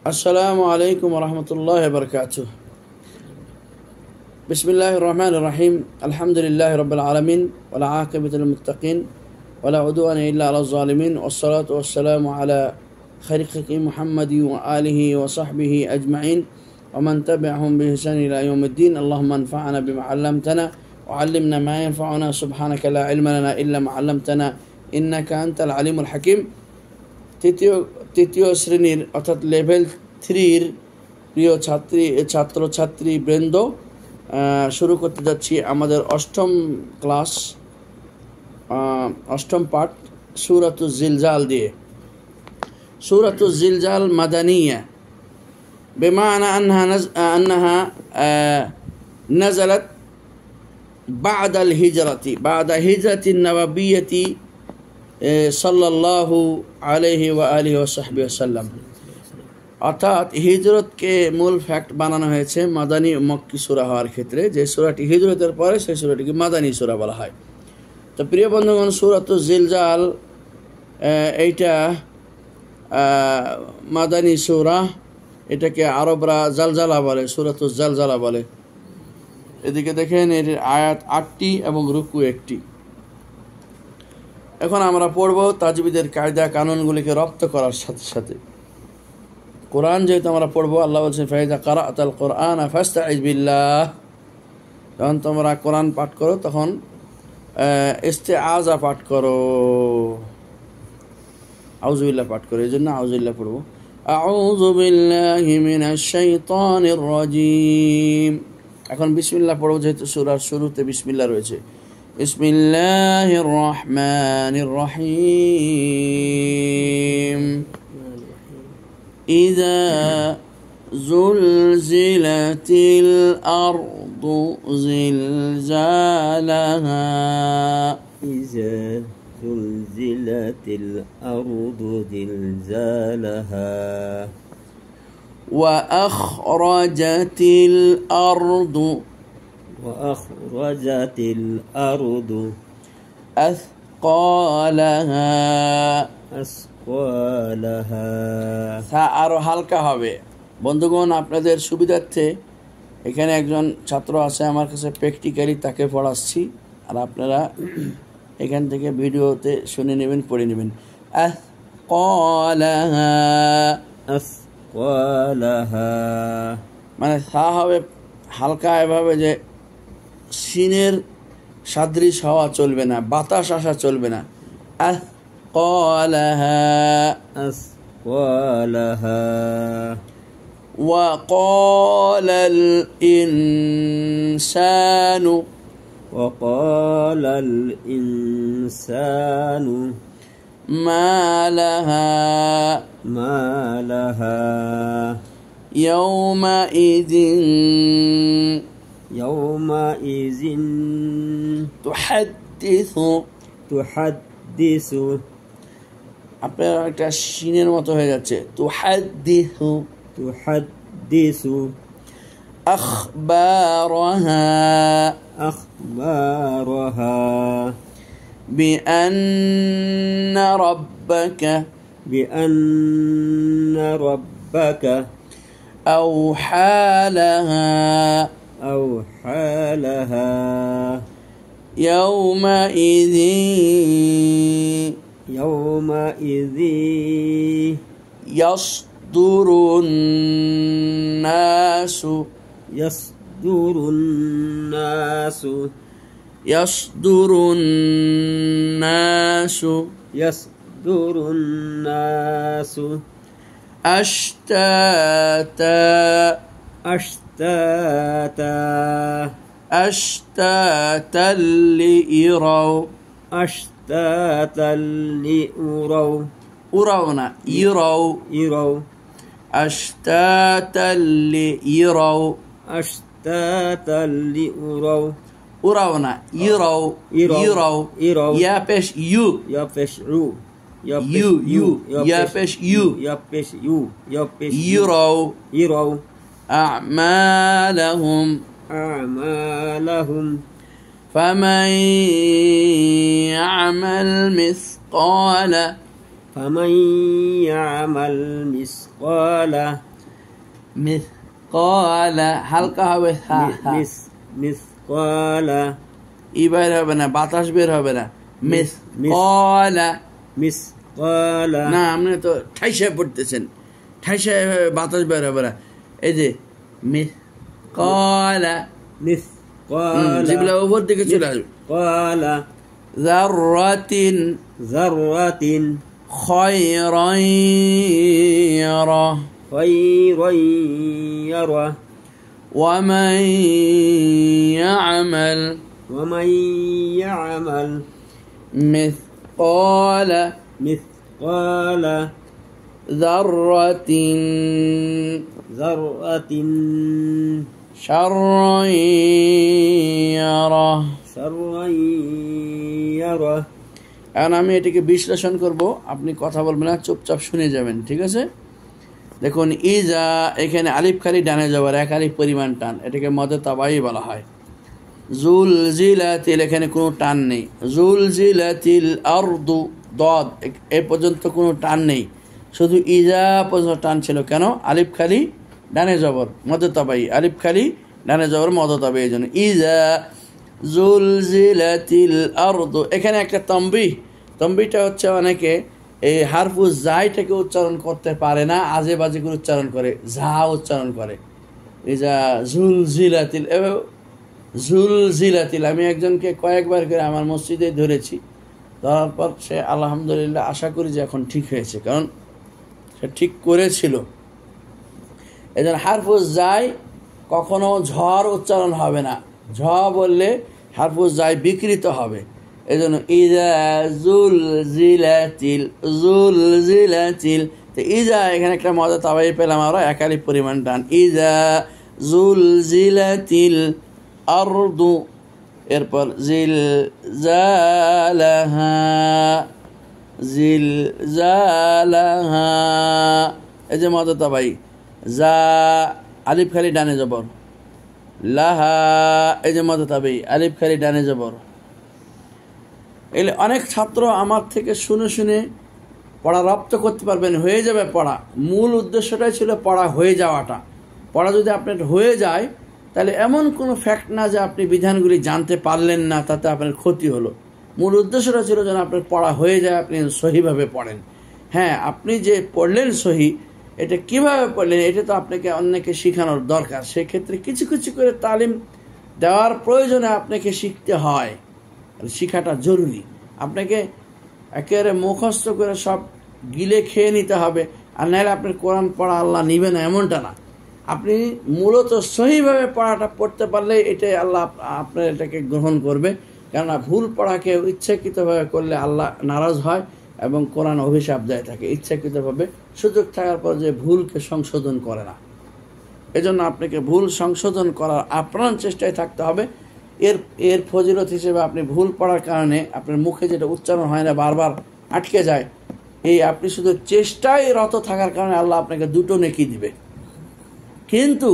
السلام عليكم ورحمة الله وبركاته. بسم الله الرحمن الرحيم. الحمد لله رب العالمين والعاقبة للمتقين ولا عدوان إلا على الظالمين والصلاة والسلام على خير خلق محمد وآله وصحبه أجمعين ومن تبعهم بإحسان إلى يوم الدين. اللهم انفعنا بما علمتنا وعلمنا ما ينفعنا. سبحانك لا علم لنا إلا ما علمتنا إنك أنت العليم الحكيم. তৃতীয় শ্রেণীর অর্থাৎ লেভেল 3-র প্রিয় ছাত্রছাত্রী বৃন্দ, শুরু করতে যাচ্ছি আমাদের অষ্টম পাঠ সূরাতুজ জিলজাল দিয়ে। সূরাতুজ জিলজাল মাদানিয়া বিমানা আন্নাহা নাযালাত বা'দাল হিজরাতি বা'দা হিজরাতিন নাবাবিয়্যতি সাল্লাল্লাহু আলাইহি ওয়া আলিহি ওয়া সাহবিহি ওয়াসাল্লাম। অর্থাৎ হিজরতকে মূল ফ্যাক্ট বানানো হয়েছে মাদানী মক্কি সূরা হওয়ার ক্ষেত্রে, যে সূরাটি হিজরতের পরে সেই সূরাটিকে মাদানী সূরা বলা হয়। তো প্রিয় বন্ধুগণ, সূরাতুজ জিলজাল এইটা মাদানী সূরা, এটাকে আরবরা জালজালা বলে, সূরাতুজ জালজালা বলে। এদিকে দেখেন, এর আয়াত 8টি এবং রুকু 1টি। এখন আমরা পড়ব তাজবিদের কায়দা কানুনগুলিকে রপ্ত করার সাথে সাথে। কোরআন যেহেতু আমরা পড়বো, আল্লাহ বলছেন ফাইযা কারাআতাল কুরআন ফাস্তাইজ বিল্লাহ। যখন তোমরা কোরআন পাঠ করো তখন ইস্তেআযা পাঠ করো, আউযুবিল্লাহ পাঠ করো। এই জন্য আউযুবিল্লাহ পড়বো, আউযু বিল্লাহি মিনাশ শাইতানির রাজীম। এখন বিসমিল্লাহ পড়বো, যেহেতু সূরার শুরুতে বিসমিল্লাহ রয়েছে। বিসমিল্লাহির রহমানির রহিম। ইযা যুলজিলাতিল আরদু জিলজালাহা। ইযা যুলজিলাতিল আরদু জিলজালাহা। ওয়া আখরাজাতিল আরদু وأخرجت الأرض أثقالها। আরো হালকা হবে। বন্ধুগণ, আপনাদের সুবিধার্থে এখানে একজন ছাত্র আছে আমার কাছে, প্র্যাকটিক্যালি তাকে পড়াচ্ছি, আর আপনারা এখান থেকে ভিডিওতে শুনে নেবেন, পড়ে নেবেন। আথকালাহা, আথকালাহা মানে সা হবে হালকা, এভাবে যে সিনের সাদৃশ হওয়া চলবে না, বাতাস আসা চলবে না। আথকালাহা আথকালাহা। ওয়া ক্বালাল ইনসানু ওয়া ক্বালাল ইনসানু মা লাহা মা লাহা। ইয়াওমাইযিন ইয়াওমাইযিন তুহাদ্দিসু। আপনার একটা সিনের মতো হয়ে যাচ্ছে, তুহাদ্দিসু আখবারাহা আখবারাহা। বিআন্না রাব্বাকা أوحى لها يومئذ يصدر الناس أشتاتا ليروا أرونا يروا أشتاتا ليروا أرونا يروا يا بش يو يروا أعمالهم فمن يعمل مثقال মিসকালা হালকা হবে হা হা মিসকালা ই বের হবে না, বাতাস বের হবে না। মিসকালা মিসকালা না, আপনি তো ঠাইসায় পড়তেছেন, ঠাইসায় বাতাস বের হবে না। এই যে মিসকালা মিসকালা জিবলা উপর দিকে চলে আসবে। মিসকালা যাররাতিন যাররাতিন খায়রান ইয়ারা খায়রান ইয়ারা ومن يعمل ومن يعمل مثقال مثقال ذرة ذرة شرا يره شرا يره। এখন আমি এটাকে বিশ্লেষণ করব, আপনি কথা বলবেন না, চুপচাপ শুনে যাবেন, ঠিক আছে? দেখুন, ইজা এখানে আলিফ খালি ডানে যাবার এক আলিফ পরিমাণ টান, এটাকে মদে তাবাই বলা হয়। জুল জিলাতিল এখানে কোনো টান নেই। জুল জিলাতিল আরদু দদ এ পর্যন্ত কোনো টান নেই, শুধু ইজা পর্যন্ত টান ছিল। কেন? আলিফ খালি ডানে জবর মদে তাবাই, আলিফ খালি ডানে জবর মদে তাবাই, এই জন্য ইজা জুল জিলাতিল আরদু। এখানে একটা তম্বিটা হচ্ছে অনেকে এই হারফু জাইটাকে উচ্চারণ করতে পারে না, আজে বাজে করে উচ্চারণ করে, ঝা উচ্চারণ করে। ইজা জুল জিলাতিল, জুল জিলাতিল। আমি একজনকে কয়েকবার করে আমার মসজিদে ধরেছি, ধরার পর সে আলহামদুলিল্লাহ আশা করি যে এখন ঠিক হয়েছে, কারণ সে ঠিক করেছিল। এই জন্য হারফু জাই কখনো ঝড় উচ্চারণ হবে না, ঝ বললে হারফু জাই বিকৃত হবে। এই জন্য ইজা জুল জিলাতিল, জুল জিলাতিল। তো ইজা এখানে একটা মজা তাবাই পেলাম আমরা, একালি পরিমাণ টান। ইজা জুল জিলাতিল আরদু, এরপর জিল জালাহা, জিল জালাহা, এই যে মজা তাবাই। যা আলিফ খালি ডানে জবর, লাহা এই যে মজা তাবাই, আলিফ খালি ডানে জবর। এলে অনেক ছাত্র আমার থেকে শুনে শুনে পড়া রপ্ত করতে পারবেন, হয়ে যাবে পড়া। মূল উদ্দেশ্যটাই ছিল পড়া হয়ে যাওয়াটা। পড়া যদি আপনার হয়ে যায় তাহলে এমন কোনো ফ্যাক্ট না যে আপনি বিধানগুলি জানতে পারলেন না, তাতে আপনার ক্ষতি হলো। মূল উদ্দেশ্যটা ছিল যেন আপনার পড়া হয়ে যায়, আপনি সহিভাবে পড়েন। হ্যাঁ, আপনি যে পড়লেন সহি, এটা কিভাবে পড়লেন এটা তো আপনাকে অন্যকে শেখানোর দরকার। সেক্ষেত্রে কিছু কিছু করে তালিম দেওয়ার প্রয়োজনে আপনাকে শিখতে হয়, শিখাটা জরুরি। আপনাকে একেবারে মুখস্থ করে সব গিলে খেয়ে নিতে হবে, আর নাহলে আপনার কোরআন পড়া আল্লাহ নিবে না, এমনটা না। আপনি মূলত সহিভাবে পড়াটা পড়তে পারলে এটাই আল্লাহ আপনার এটাকে গ্রহণ করবে। কেননা ভুল পড়াকে ইচ্ছাকৃতভাবে করলে আল্লাহ নারাজ হয় এবং কোরআন অভিশাপ দেয় থাকে। ইচ্ছাকৃতভাবে সুযোগ থাকার পর যে ভুলকে সংশোধন করে না, এজন্য আপনাকে ভুল সংশোধন করার আপ্রাণ চেষ্টায় থাকতে হবে। এর ফজিলত হিসেবে আপনি ভুল পড়ার কারণে আপনার মুখে যেটা উচ্চারণ হয় না, বারবার আটকে যায়, এই আপনি শুধু চেষ্টায় রত থাকার কারণে আল্লাহ আপনাকে দুটো নেকি দিবে। কিন্তু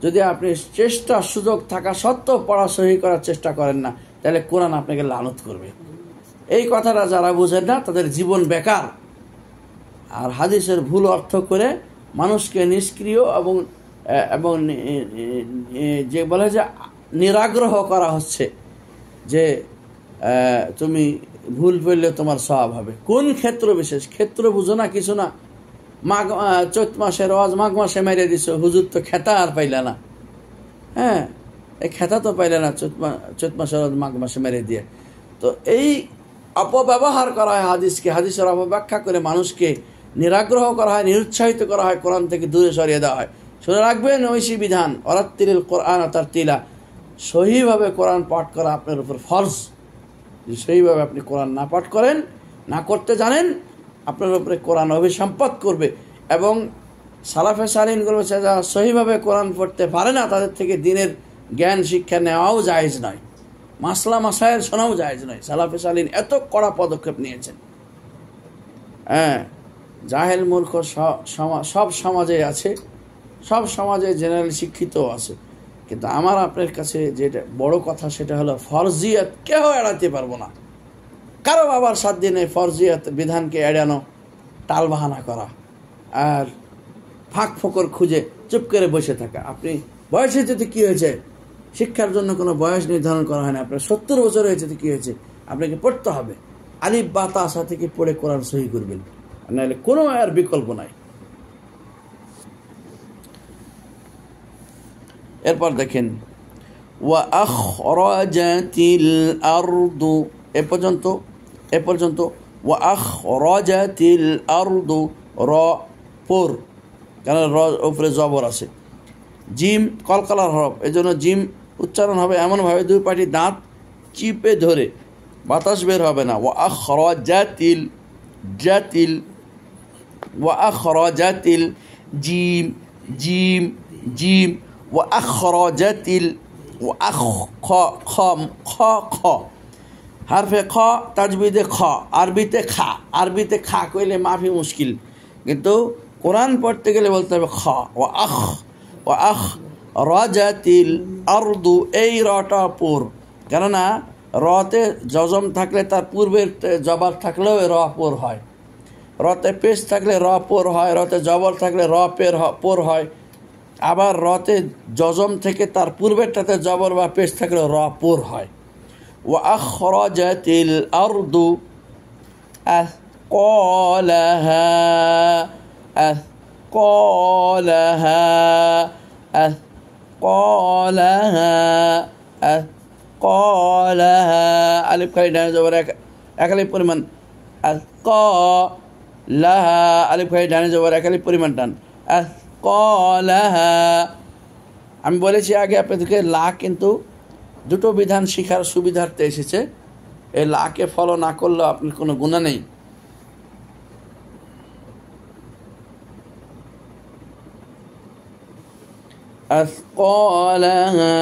যদি আপনি চেষ্টা সুযোগ থাকা সত্ত্বেও পড়া সহি করার চেষ্টা করেন না, তাহলে কোরআন আপনাকে লানত করবে। এই কথাটা যারা বুঝেন না তাদের জীবন বেকার। আর হাদিসের ভুল অর্থ করে মানুষকে নিষ্ক্রিয় এবং এবং যে বলে যে নিরাগ্রহ করা হচ্ছে যে তুমি ভুল পড়লে তোমার সওয়াব হবে। কোন ক্ষেত্র বিশেষ ক্ষেত্র বুঝো না, কিছু না। চৈত মাসের ওয়াজ মাঘ মাসে মেরে দিছ, হুজুর তো খেতা আর পাইলে না। হ্যাঁ, এই খেতা তো পাইলে না চৈত মাসের ওয়াজ মাঘ মাসে মেরে দিয়ে। তো এই অপব্যবহার করা হয় হাদিসকে, হাদিসের অপব্যাখ্যা করে মানুষকে নিরাগ্রহ করা হয়, নিরুৎসাহিত করা হয়, কোরআন থেকে দূরে সরিয়ে দেওয়া হয়। শুনে রাখবেন ঐশী বিধান, ওরাত্তিলিল কোরআন তারতিলা, সহিভাবে কোরআন পাঠ করা আপনার উপর ফরজ। যদি সহিভাবে আপনি কোরআন না পাঠ করেন, না করতে জানেন, আপনার উপরে কোরআন অভিসম্পাত করবে। এবং সালাফে সালিন করবে যারা সহিভাবে কোরআন পড়তে পারে না, তাদের থেকে দিনের জ্ঞান শিক্ষা নেওয়াও জায়েজ নয়, মাসলা মাসায়েল শোনাও জায়েজ নয়। সালাফে সালিন এত কড়া পদক্ষেপ নিয়েছেন। হ্যাঁ, জাহেল মূর্খ সব সমাজে আছে, সব সমাজে জেনারেল শিক্ষিতও আছে। কিন্তু আমার আপনার কাছে যেটা বড় কথা সেটা হলো ফরজিয়াত কেউ এড়াতে পারবো না। কারো বাবার 7 দিনে ফরজিয়াত বিধানকে এড়ানো, টাল বাহানা করা আর ফাঁক ফোকর খুঁজে চুপ করে বসে থাকা। আপনি বয়স হয়েছে তো কী হয়েছে, শিক্ষার জন্য কোনো বয়স নির্ধারণ করা হয় না। আপনার 70 বছর হয়েছে তো কী হয়েছে, আপনাকে পড়তে হবে। আলিফ বা তা সা থেকে পড়ে কোরআন সহি করবেন, নাহলে কোনো আর বিকল্প নাই। এরপর দেখেন ওয়া আখরাজাতিল আরদু, এ পর্যন্ত ওয়া আখরাজাতিল আরদু, র পুর, কারণ র উপরে জবর আছে। জিম কলকলার হরফ, এই জন্য জিম উচ্চারণ হবে এমনভাবে দুই পাটি দাঁত চিপে ধরে, বাতাস বের হবে না। ওয়া আখরাজাতিল জাতিল, ওয়া আখরাজাতিল জিম জিম জিম, ওয়া আখরাজাতিল, ওয়া আখ খ খ খ খ, হারফে খ তাজবিদে খ, আরবিতে খা। আরবিতে খা কইলে মাফি মুশকিল, কিন্তু কোরআন পড়তে গেলে বলতে হবে খ। ওয়া আখ রাজাতিল আরদু, এই রটা পুর, কেননা রতে জজম থাকলে তার পূর্বের জবর থাকলেও র পুর হয়, রতে পেশ থাকলে র পুর হয়, রতে জবর থাকলে র পুর হয়, আবার রতে জজম থেকে তার পূর্বেরটাতে জবর বা পেশ থাকলে র পুর হয়। ওয়া আখরাজাতিল আরদু আথকালাহা, আথকালাহা, আথকালাহা, আথকালাহা, আলিফ খালি ডানে জবর এক আলিফ পরিমাণ, আথকালাহা, আলিফ খালি ডানে জবর এক আলিফ পরিমাণ টান, আথকালাহা। আমি বলেছি আগে আপনাদেরকে লা কিন্তু দুটো বিধান শিখার সুবিধার্থে এসেছে, এই লাকে ফলো না করলেও আপনার কোনো গুনাহ নেই। আথকালাহা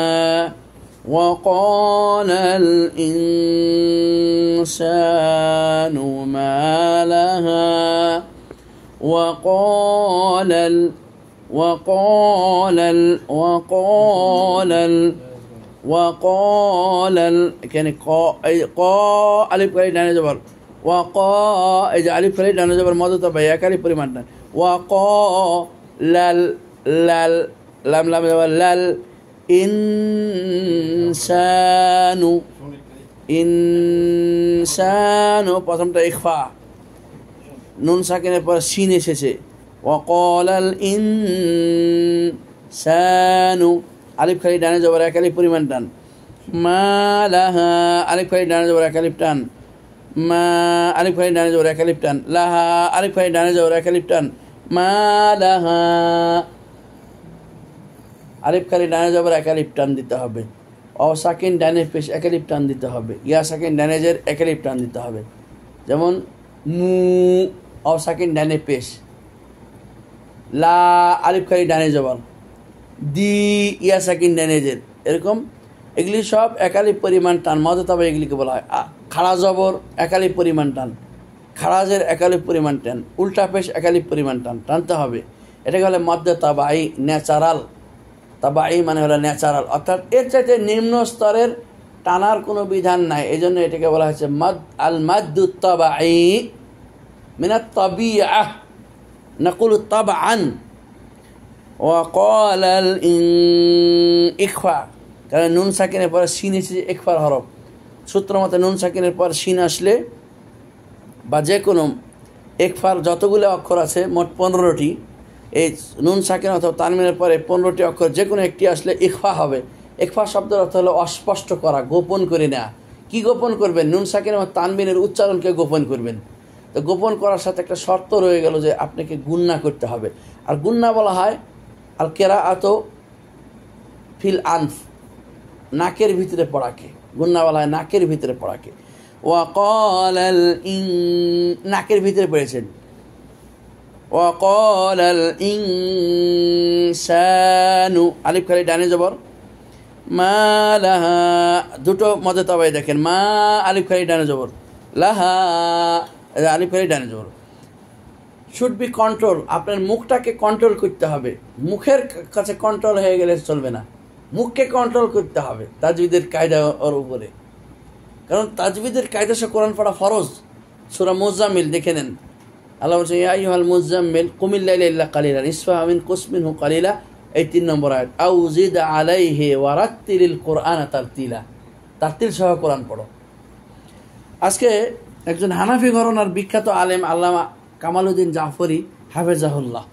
ওয়া ক্বালাল ইনসানু মা লাহা ওয়া ক্বালাল এখানে ক, আলিফ খালি ডানে জবর, ওয়া ক, এই যে আলিফ খালি ডানে জবর মদত ভাই এক আলিফ পরিমাণ টান, ওয়া ক লাল লাল, লাম লাম জবর লাল, ইনসানু, ইনসানু প্রথমটা ইখফা, নুন সাকিনের পর সিন এসেছে। ওয়া ক্বালাল ইনসানু, আলিফ খালি ডানে জবর এক আলিফ পরিমাণ টান, মা লাহা, আলিফ খালি ডানে জবর এক আলিফ টান, মা, আলিফ খালি ডানে জবর এক আলিফ টান, লাহা, আলিফ খালি ডানে জবর এক আলিফ টান, মা লাহা, আলিফ খালি ডানে জবর এক আলিফ টান দিতে হবে। অ সাকিন ডানে পেশ এক আলিফ টান দিতে হবে, ইয়া সাকিন ডানে জের এক আলিফ টান দিতে হবে। যেমন মু, অ সাকিন ডানে পেশ, লা, আলিফ খালি ডানে জবর, দি, ইয়া সাকিন ডানে জের, এরকম এগুলি সব একালিফ পরিমাণ টান, মজা তবে এগুলিকে বলা হয়। খাড়া জবর একালিফ পরিমাণ টান, খাড়াজের একালিফ পরিমাণ টান, উল্টা পেশ একালিফ পরিমাণ টান টানতে হবে। এটাকে বলে মধ্যে তাবাই, ন্যাচারাল। তাবাই মানে হলো ন্যাচারাল, অর্থাৎ এর চাইতে নিম্ন স্তরের টানার কোনো বিধান নাই, এই জন্য এটাকে বলা হয়েছে মদ, আল মাদ্দু তাবাই মিনাত তাবিআহ নাকুলু তাবআন। ওয়া ক্বালাল ইখফা, কারণ নুন সাকিনের পরে সিন এসেছে ইখফার হরফ, সূত্র মতে নুন সাকিনের পর সিন আসলে বা যে কোনো ইখফার যতগুলো অক্ষর আছে মোট 15টি, এই নুন সাকিন অথবা তানমিনের পরে 15টি অক্ষর যে কোনো একটি আসলে ইখফা হবে। ইখফা শব্দের অর্থ হলো অস্পষ্ট করা, গোপন করে নেওয়া। কি গোপন করবেন? নুন সাকিন এবং তানমিনের উচ্চারণকে গোপন করবেন। তো গোপন করার সাথে একটা শর্ত রয়ে গেল যে আপনাকে গুন্না করতে হবে। আর গুন্না বলা হয় আল কিরাআত ফিল আনফ, নাকের ভিতরে পড়াকে গুন্না বলা হয়, নাকের ভিতরে পড়াকে। ওয়া ক্বালাল নাকের ভিতরে পড়েছেন। ওয়া ক্বালাল ইনসানু, আলিফ খালি ডানে জবর, মা লাহা, দুটো মধ্যে তবে দেখেন, মা আলিফ খালি ডানে জবর, লাহা আলিফ খালি ডানে জবর। শুড বি কন্ট্রোল, আপনার মুখটাকে কন্ট্রোল করতে হবে। মুখের কাছে কন্ট্রোল হয়ে গেলে চলবে না, মুখকে কন্ট্রোল করতে হবে তাজবিদের কায়দা ওর উপরে। কারণ তাজবিদের কায়দা সে কোরআন পড়া ফরজ। সূরা মুজাম্মিল দেখে নেন, আল্লাহ বলছেন ইয়া আইয়ুহাল মুজাম্মিল কুমিল লাইলা ইল্লা কালিলা নিসফাহু আও ইনকুস মিনহু কালিলা এই 3 নম্বর আয়াত, আউজিদ আলাইহি ওয়ারাত্তিলিল কোরআন তারতিলা, তারতিল সহ কোরআন পড়ো। আজকে একজন হানাফি ঘরানার বিখ্যাত আলেম আল্লামা কামালউদ্দিন জাফরি হাফেজাহুল্লাহ,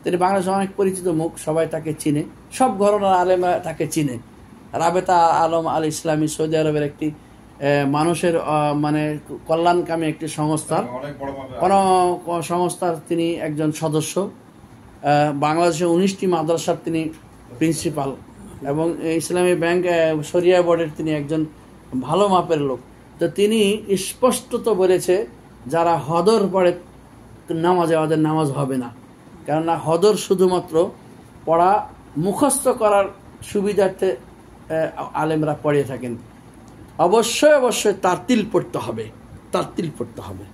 তিনি বাংলাদেশে অনেক পরিচিত মুখ, সবাই তাকে চিনে, সব ঘরানার আলেমরা তাকে চিনে। রাবেতা আলম আল ইসলামী সৌদি আরবের একটি মানুষের মানে কল্যাণকামী একটি সংস্থার সংস্থার তিনি একজন সদস্য। বাংলাদেশে 19টি মাদ্রাসার তিনি প্রিন্সিপাল এবং ইসলামী ব্যাংক শরিয়া বোর্ডের তিনি একজন ভালো মাপের লোক। তো তিনি স্পষ্টত বলেছে যারা হদর পড়ে নামাজে, ওদের নামাজ হবে না, কেননা হদর শুধুমাত্র পড়া মুখস্থ করার সুবিধার্থে আলেমরা পড়িয়ে থাকেন। অবশ্যই অবশ্যই তারতিল পড়তে হবে, তারতিল পড়তে হবে।